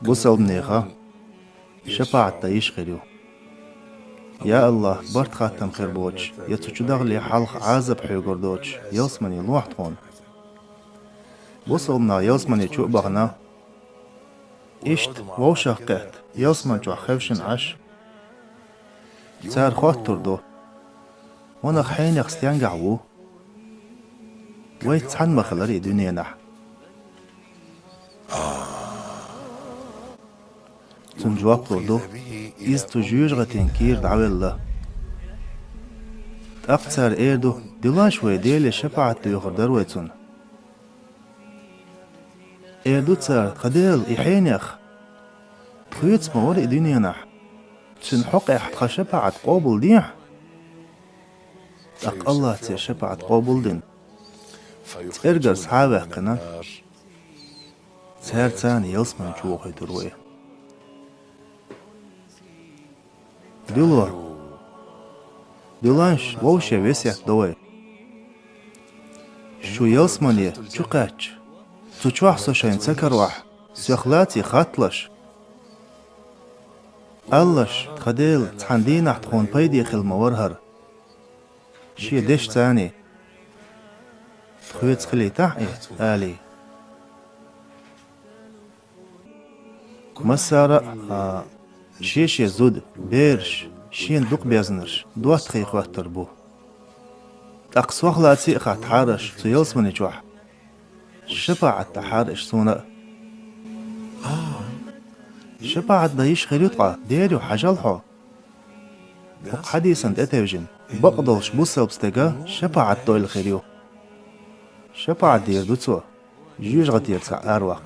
بوسل بنيخا شفاعة تايش خيريو يا الله برت خاتم خير بوش يتوچو دغلي حلق عازب حيقر دوش يوسمني لوح تخون بوسلنا يوسمني چو بغنا إشت ووشا قهت يوسمن چو خفشن عش تار خوات تردو ونخ حين يخستيان قعوو ويت حن مخلري دنيا نح تنجواب تردو إز تجوج غتين كير دعوي الله أقصر إيردو دلاش ويديلي شفاعة يخر درويتون إيردو تسار قديل إحينيخ تخيط موري دنيا نح تنحق إحتخ شفاعة قابل ديح أق الله تي شفاعة قابل دين ترجر صحابه قنا تهر تاني يلسمن جوغي دروي دلانش ووشي ويسيح دوي شو يلسمني شو قاتش تشوح سوشين سكروح سيخلاتي خاتلش اللش تخديل تحندين احتخون بيدي خل مورهر شي ديش تاني تخويت خلي تحقي آلي مسارة شي زود بيرش شين دوق بيزنرش دوات خيخ واتر بو أقص وخلاتي اخات حارش تيلس مني جوح شفاعة تحارش سونا شفاعة دايش خريطة ديريو حجلحو وق حديثا اتوجن بقدلش بوسا بستيقا شفاعة دويل خريو شفاعة دير دوتسو جيج غتير سع أرواق